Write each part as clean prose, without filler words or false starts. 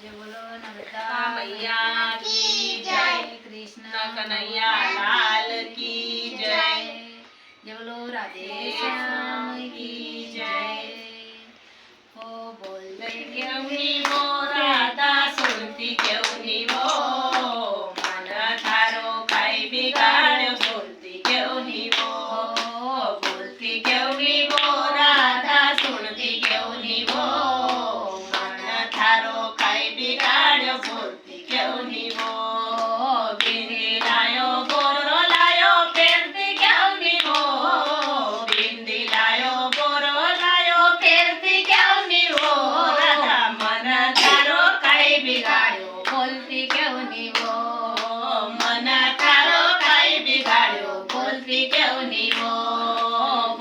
जय बोलो नर्मदा मैया की जय। कृष्ण कन्हैया लाल की जय। जय बोलो राधे श्याम की जय। हो बोलते क्यों नी वो राधा सुनती क्यों नी वो मन थारो काई बिगाड़ो बोलती क्यों नी वो बोलती क्यों नी वो राधा सुनती क्यों नी वो मन थारो काई बिगाड़ो बोलती क्यों नी वो बिंदी लायो बोरो लायो फेरती क्यों नी वो बिंदी लायो बोरो लायो फेरती क्यों नी वो राधा मन थारो काई बिगाड़ो बोलती क्यों नी वो मन थारो काई बिगाड़ो बोलती क्यों नी वो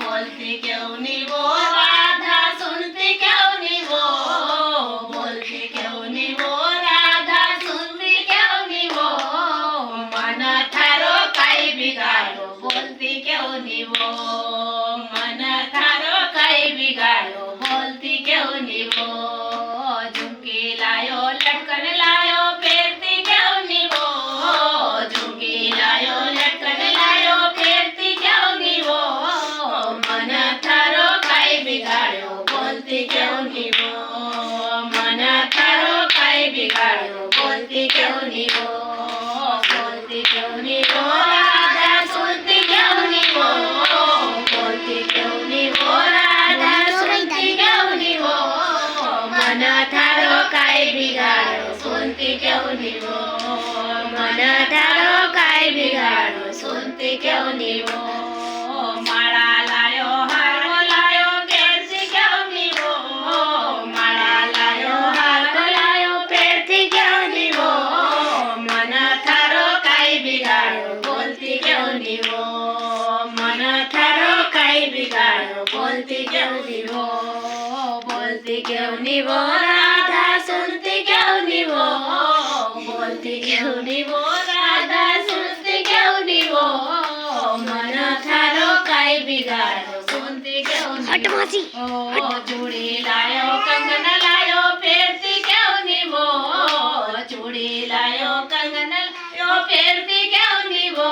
बोलती क्यों नी वो राधा सुनती क्यों नी वो बोलती क्यों नी वो राधा सुनती क्यों नी वो मन थारो काई बिगाड़ो बोलती क्यों नी वो मन थारो काई बिगाड़ो बोलती क्यों नी वो झुमकी लायो लटकन लायो फेरती क्यों नी वो झुमकी लायो लटकन लायो फेरती क्यों नी वो मन थारो काई बिगाड़ो बोलती क्यों नी वो मन थारो काई बिगाड़ो बोलती क्यों नी वो बोलती क्यों नी वो राधा सुनती क्यों नी वो बोलती क्यों नी वो राधा सुनती क्यों नी वो मन थारो काई बिगाड़ो सुनती क्यों नी वो मन थारो काई बिगाड़ो सुनती क्यों नी वो माला लायो हारो लायो फेरती क्यों नी वो माला लायो हारो लायो फेरती क्यों नी वो मन थारो काई बिगाड़ो बोलती क्यों नी वो मन थारो काई बिगाड़ो बोलती क्यों नी वो बोलती क्यों नी वो राधा सुनती क्यों नी वो बोलती क्यों नी वो राधा सुनती क्यों नी वो मन थारो काई बिगाड़ो सुनती क्यों नी वो चूड़ी लायो कंगन लायो फेरती क्यों नी वो चूड़ी लायो कंगन लायो फेरती क्यों नी वो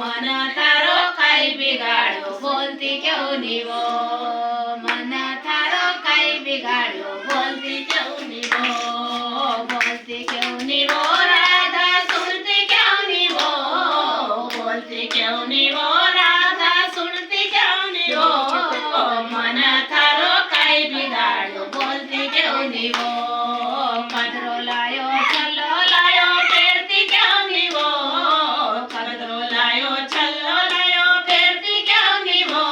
मन थारो काई बिगाड़ो बोलती क्यों नी वो मन थारो काई बिगाड़ो बोलती क्यों नी वो बोलती क्यों नी वो राधा सुनती क्यों नी वो बोलती क्यों नी वो राधा सुनती क्यों नी वो मन थारो काई बिगाड़ो बोलती क्यों नी वो कदरो लायो चलो लायो फेरती क्यों नी वो कदरो लायो चलो लायो फेरती क्यों नी वो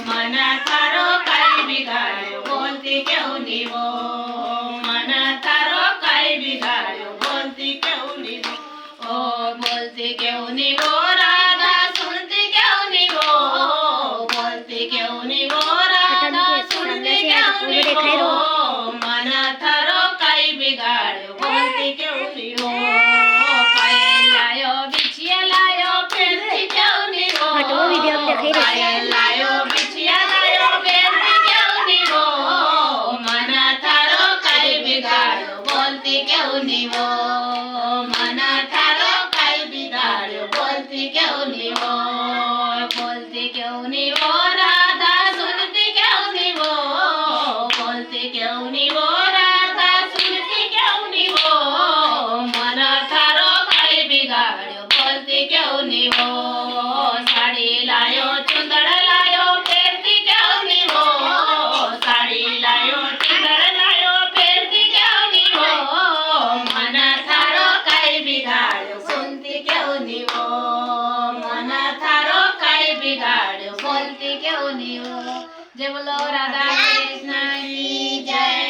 मन थारो काई बिगाड़ो बोलती क्यों नी वो मन थारो काई बिगाड़ो बोलती क्यों नी वो बोलती क्यों नी वो राधा सुनती क्यों नी वो बोलती क्यों नी वो राधा सुनती क्यों नी वो मन थारो काई बिगाड़ो बोलती क्यों नी वो पायल लायो बिछिया लायो फेरती क्यों नी वो पायल लायो बिछिया लायो फेरती क्यों नी वो मन थारो काई बिगाड़ो बोलती क्यों नी वो मन थारो काई बिगाड़ो बोलती क्यों नी वो बोलती क्यों नी वो राधा सुनती क्यों नी वो बोलती क्यों नी वो राधा सुनती क्यों नी वो मन थारो काई बिगाड़ो बोलती क्यों नी वो साड़ी लायो चुंदड़ लायो फेरती क्यों नी वो साड़ी लायो चुंदड़ लायो फेरती क्यों नी वो मन थारो काई बिगाड़ो सुनती क्यों नी वो मन थारो काई बिगाड़ो बोलती क्यों नी वो जय बोलो राधा